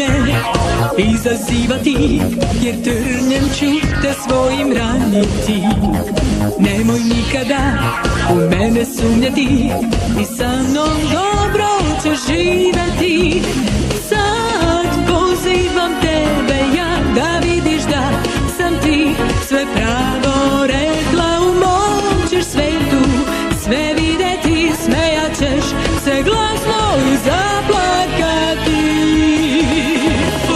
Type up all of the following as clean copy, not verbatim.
me izazivati, jer trnjem ću te svojim raniti. Nemoj nikada u mene sumnjati i sa mnom dobro ćeš živeti. Sad pozivam tebe ja da vidiš da sam ti sve pravo rekla. U mom ćeš svetu sve videti, smejat ćeš se glasno i zaplakati.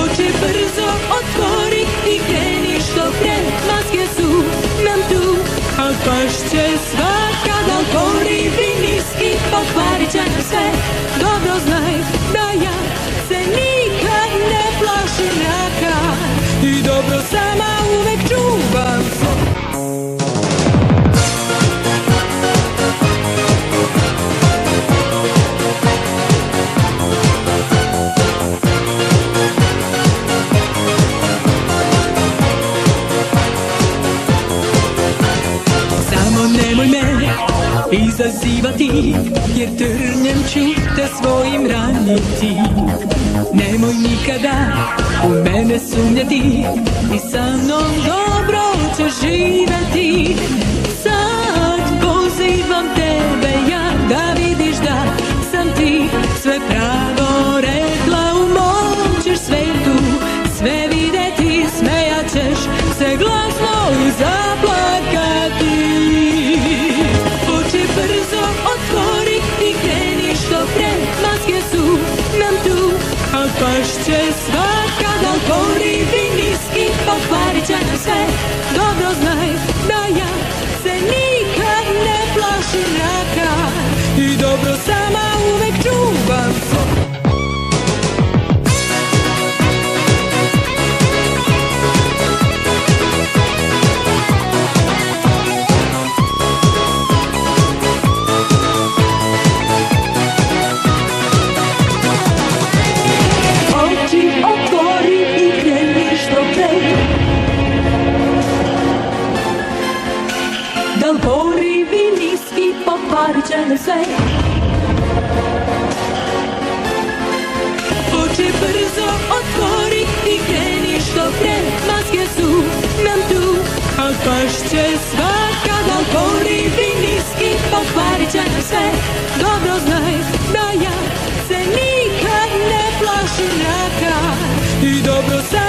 Oči brzo otvori i kreni što pre, maske su nam tu, a pašće svaka. Da li porivi niski pokvarit će nam sve, dobro znaj da ja se nikad ne plašim mraka i dobro sama uvek čuvam se. Nemoj me izazivati, jer trnjem ću te svojim raniti. Nemoj nikada u mene sumnjati i sa mnom dobro ćeš živeti. Sad pozivam tebe ja da vidiš da sam ti sve pravo rekla. U mom ćeš svetu sve videti, smejat ćeš se glasno i zaplakati. Brzo otvori i kreni što pre, maske su nam tu, a pašće svaka. Da li porivi niski pokvarit će nam sve, dobro znaj da ja se nikad ne plašim mraka i dobro sama uvek čuvam se. Da li porivi niski pokvarit će nam sve, oči brzo otvori i kreni što pre, maske su nam tu, a pašće svaka. Da li porivi niski pokvarit će nam sve, dobro znaj da ja se nikad ne plašim mraka i dobro sam